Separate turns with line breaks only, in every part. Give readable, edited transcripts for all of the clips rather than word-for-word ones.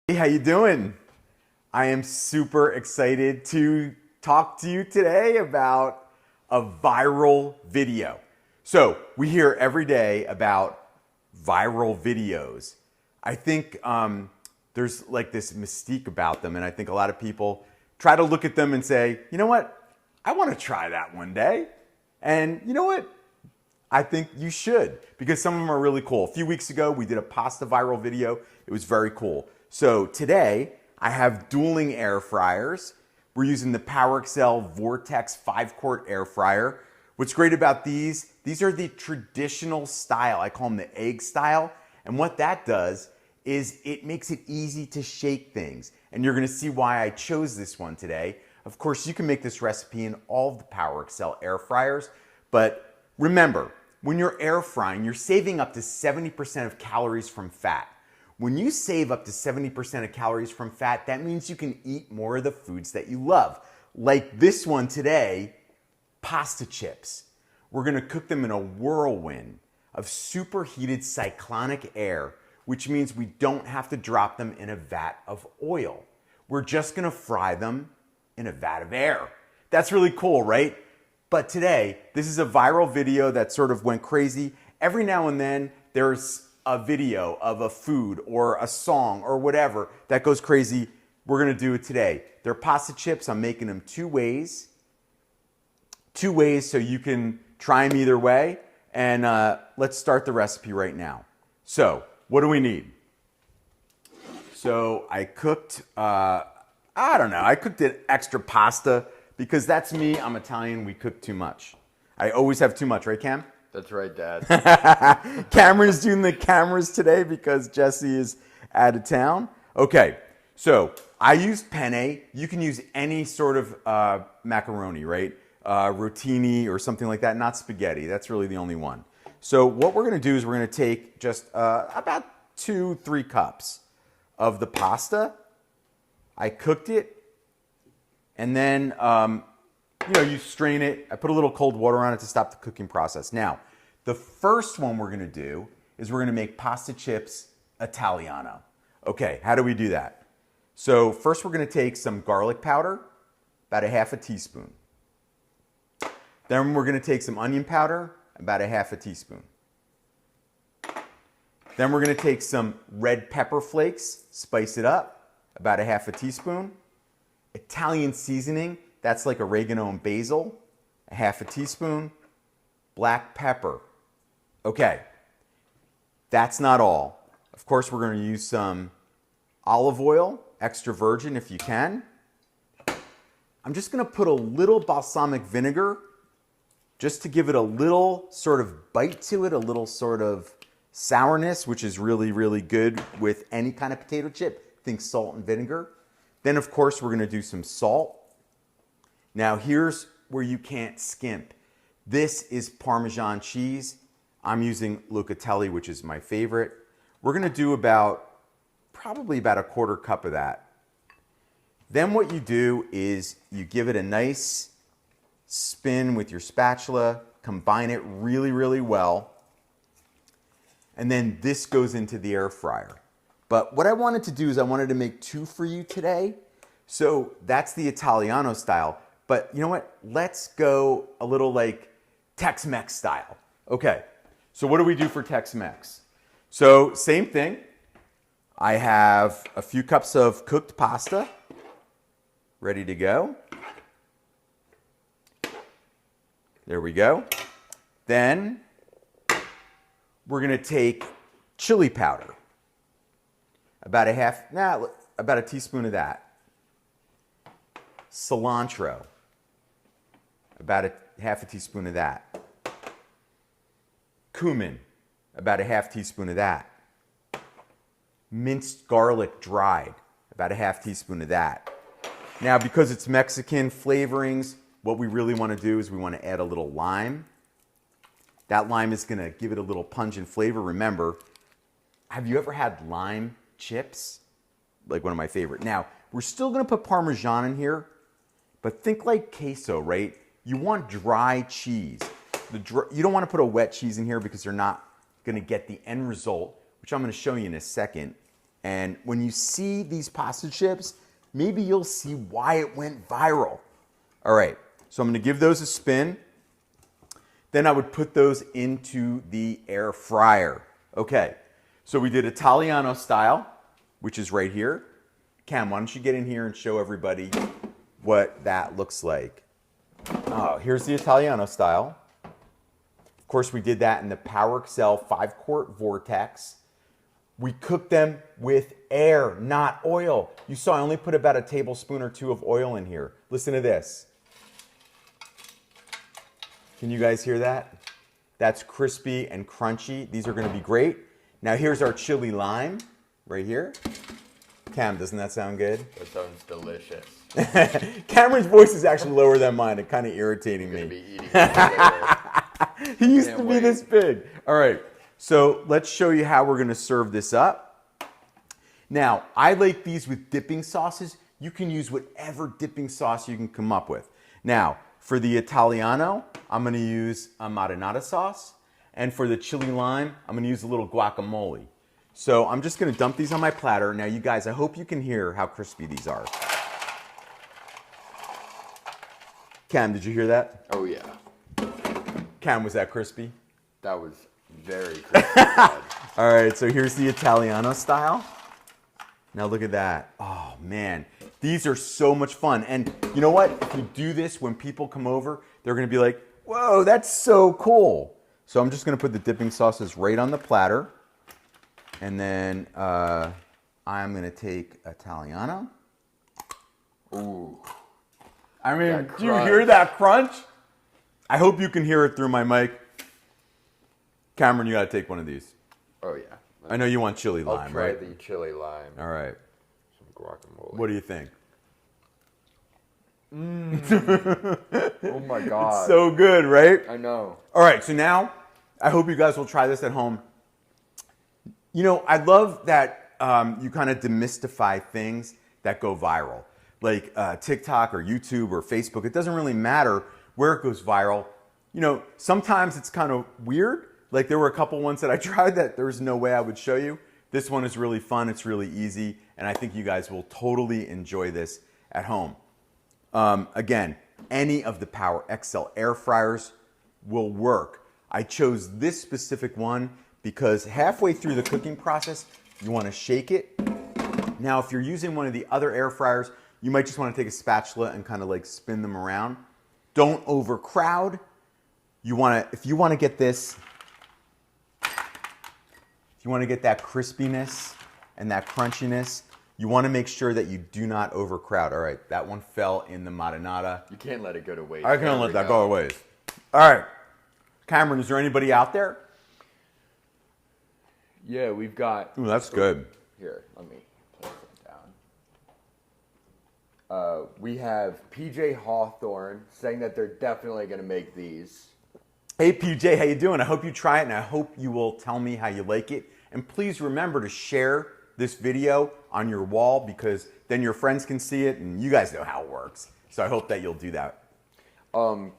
Hey, how you doing? I am super excited to talk to you today about a viral video. So we hear every day about viral videos. I think there's like this mystique about them, and I think a lot of people try to look at them and say, you know what? I want to try that one day. And you know what? I think you should, because some of them are really cool. A few weeks ago, we did a pasta viral video. It was very cool. So today, I have dueling air fryers. We're using the PowerXL Vortex 5-quart air fryer. What's great about these are the traditional style. I call them the egg style. And what that does is it makes it easy to shake things. And you're gonna see why I chose this one today. Of course, you can make this recipe in all of the PowerXL air fryers, but remember, when you're air frying, you're saving up to 70% of calories from fat. When you save up to 70% of calories from fat, that means you can eat more of the foods that you love. Like this one today, pasta chips. We're gonna cook them in a whirlwind of superheated cyclonic air, which means we don't have to drop them in a vat of oil. We're just gonna fry them in a vat of air. That's really cool, right? But today, this is a viral video that sort of went crazy. Every now and then, there's a video of a food or a song or whatever that goes crazy. We're gonna do it today. They're pasta chips. I'm making them two ways so you can try them either way. And let's start the recipe right now. So what do we need? So I cooked, I cooked an extra pasta because that's me. I'm Italian. We cook too much. I always have too much, right, Cam?
That's right, Dad.
Cameron's doing the cameras today because Jesse is out of town. Okay, so I used penne. You can use any sort of macaroni, right? Rotini or something like that, not spaghetti. That's really the only one. So what we're gonna do is we're gonna take just about 2-3 cups of the pasta. I cooked it, and then you strain it. I put a little cold water on it to stop the cooking process. Now, the first one we're gonna do is we're gonna make pasta chips Italiano. Okay, how do we do that? So first we're gonna take some garlic powder, about a half a teaspoon. Then we're gonna take some onion powder, about a half a teaspoon. Then we're gonna take some red pepper flakes, spice it up, about a half a teaspoon. Italian seasoning, that's like oregano and basil, a half a teaspoon. Black pepper. Okay, that's not all. Of course, we're gonna use some olive oil, extra virgin if you can. I'm just gonna put a little balsamic vinegar just to give it a little sort of bite to it, a little sort of sourness, which is really, really good with any kind of potato chip. Think salt and vinegar. Then, of course, we're gonna do some salt. Now, here's where you can't skimp. This is Parmesan cheese. I'm using Locatelli, which is my favorite. We're gonna do probably about a 1/4 cup of that. Then what you do is you give it a nice spin with your spatula, combine it really, really well, and then this goes into the air fryer. But what I wanted to do is I wanted to make 2 for you today. So that's the Italiano style. But you know what? Let's go a little like Tex-Mex style. Okay, so what do we do for Tex-Mex? So same thing. I have a few cups of cooked pasta ready to go. There we go. Then we're gonna take chili powder. About a teaspoon of that. Cilantro. About half a teaspoon of that. Cumin. About a half teaspoon of that. Minced garlic dried. About a half teaspoon of that. Now, because it's Mexican flavorings, what we really want to do is we want to add a little lime. That lime is going to give it a little pungent flavor. Remember, have you ever had lime chips? Like one of my favorite. Now, we're still going to put Parmesan in here, but think like queso, right? You want dry cheese. You don't want to put a wet cheese in here because you're not going to get the end result, which I'm going to show you in a second. And when you see these pasta chips, maybe you'll see why it went viral. All right, so I'm gonna give those a spin. Then I would put those into the air fryer. Okay, so we did Italiano style, which is right here. Cam, why don't you get in here and show everybody what that looks like. Oh, here's the Italiano style. Of course, we did that in the PowerXL 5-quart Vortex. We cooked them with air, not oil. You saw I only put about a tablespoon or 2 of oil in here. Listen to this. Can you guys hear that? That's crispy and crunchy. These are gonna be great. Now here's our chili lime right here. Cam, doesn't that sound good?
That sounds delicious.
Cameron's voice is actually lower than mine. It's kind of irritating me.
I'm gonna be eating it.
He used to be this big. All right, so let's show you how we're gonna serve this up. Now, I like these with dipping sauces. You can use whatever dipping sauce you can come up with. Now, for the Italiano, I'm gonna use a marinara sauce. And for the chili lime, I'm gonna use a little guacamole. So I'm just gonna dump these on my platter. Now you guys, I hope you can hear how crispy these are. Cam, did you hear that?
Oh yeah.
Cam, was that crispy?
That was very crispy.
All right, so here's the Italiano style. Now look at that. Oh man, these are so much fun. And you know what? If you do this when people come over, they're gonna be like, whoa, that's so cool. So I'm just gonna put the dipping sauces right on the platter. And then I'm gonna take Italiano.
Ooh.
I mean, do you hear that crunch? I hope you can hear it through my mic. Cameron, you gotta take one of these.
Oh yeah.
I know you want chili lime,
I'll try
right?
the chili lime.
All right.
Some guacamole.
What do you think?
Oh my God.
It's so good, right?
I know.
All right, so now I hope you guys will try this at home. You know, I love that you kind of demystify things that go viral, like TikTok or YouTube or Facebook. It doesn't really matter where it goes viral. You know, sometimes it's kind of weird. Like there were a couple ones that I tried that there was no way I would show you. This one is really fun. It's really easy. And I think you guys will totally enjoy this at home. Again, any of the PowerXL air fryers will work. I chose this specific one because halfway through the cooking process, you want to shake it. Now, if you're using one of the other air fryers, you might just want to take a spatula and kind of like spin them around. Don't overcrowd. If you want to get this, if you want to get that crispiness and that crunchiness, you want to make sure that you do not overcrowd. All right, that one fell in the marinara.
You can't let it go to waste.
I can't let that go to waste. All right, Cameron, is there anybody out there?
Yeah, we've got...
Ooh, that's good.
Here, let me place it down. We have PJ Hawthorne saying that they're definitely going to make these.
Hey, PJ, how you doing? I hope you try it, and I hope you will tell me how you like it. And please remember to share this video on your wall because then your friends can see it, and you guys know how it works. So I hope that you'll do that.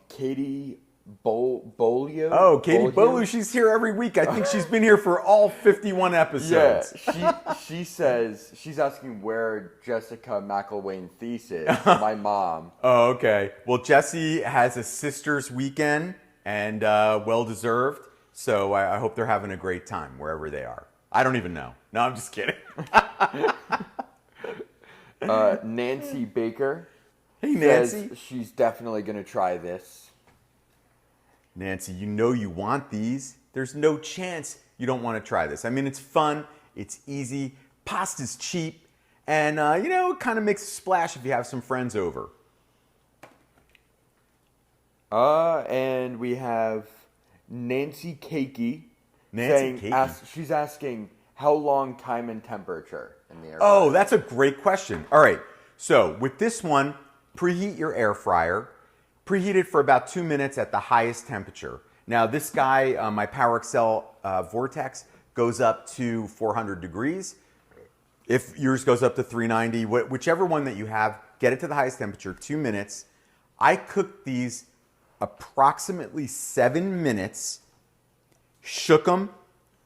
Katie Bolio.
Oh, Katie Bolu, she's here every week. I think she's been here for all 51 episodes.
Yeah, she says, she's asking where Jessica McElwain Theiss is, my mom.
Oh, okay. Well, Jessie has a sister's weekend, and well-deserved. So I hope they're having a great time wherever they are. I don't even know. No, I'm just kidding.
Nancy Baker.
Hey, Nancy.
Says she's definitely going to try this.
Nancy, you know you want these. There's no chance you don't want to try this. I mean, it's fun. It's easy. Pasta's cheap. And, you know, it kind of makes a splash if you have some friends over.
And we have Nancy Cakey. She's asking how long time and temperature in the air fryer.
Oh, that's a great question. All right. So with this one, preheat your air fryer. Preheat it for about 2 minutes at the highest temperature. Now this guy, my PowerXL Vortex, goes up to 400 degrees. If yours goes up to 390, whichever one that you have, get it to the highest temperature, 2 minutes. I cooked these approximately 7 minutes, shook them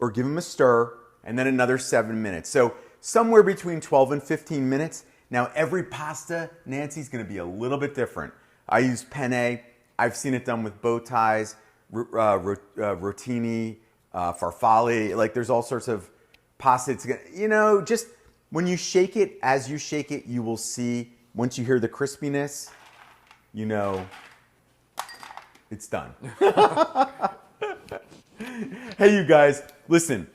or give them a stir, and then another 7 minutes. So somewhere between 12 and 15 minutes. Now, every pasta, Nancy's going to be a little bit different. I use penne. I've seen it done with bow ties, rotini, farfalle. Like, there's all sorts of pasta. It's gonna, just when you shake it, as you shake it, you will see, once you hear the crispiness, it's done. Hey, you guys, listen.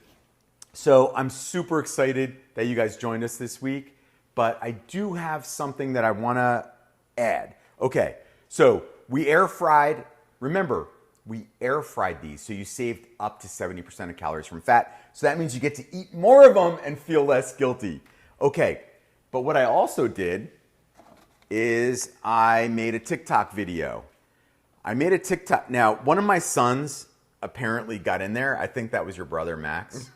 So I'm super excited that you guys joined us this week, but I do have something that I want to add. Okay, so we air fried. Remember, we air fried these, so you saved up to 70% of calories from fat. So that means you get to eat more of them and feel less guilty. Okay, but what I also did is I made a TikTok video. Now, one of my sons apparently got in there. I think that was your brother, Max.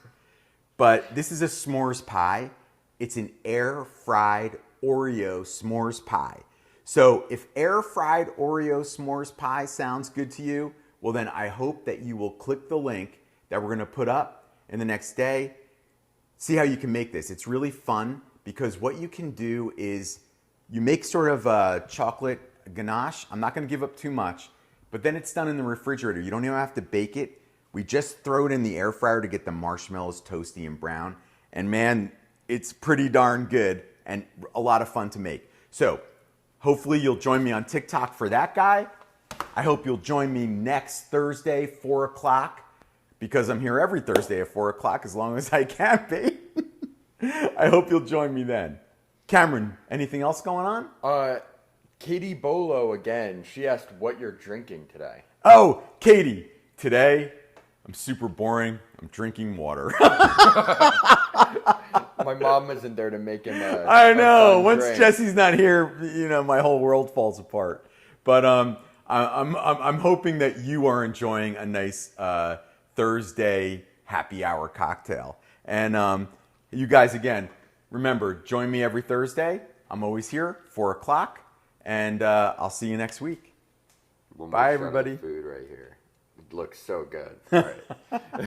But this is a s'mores pie. It's an air-fried Oreo s'mores pie. So if air-fried Oreo s'mores pie sounds good to you, well then I hope that you will click the link that we're going to put up in the next day. See how you can make this. It's really fun because what you can do is you make sort of a chocolate ganache. I'm not going to give up too much, but then it's done in the refrigerator. You don't even have to bake it. We just throw it in the air fryer to get the marshmallows toasty and brown. And man, it's pretty darn good and a lot of fun to make. So hopefully you'll join me on TikTok for that guy. I hope you'll join me next Thursday, 4 o'clock, because I'm here every Thursday at 4 o'clock as long as I can be. I hope you'll join me then. Cameron, anything else going on?
Katie Bolo again. She asked what you're drinking today.
Oh, Katie, today I'm super boring. I'm drinking water.
My mom isn't there to make him
I know. Once
drink.
Jesse's not here, my whole world falls apart. But I'm hoping that you are enjoying a nice Thursday happy hour cocktail. And you guys, again, remember, join me every Thursday. I'm always here, 4 o'clock. And I'll see you next week. Bye, everybody.
Food right here. It looks so good. All right.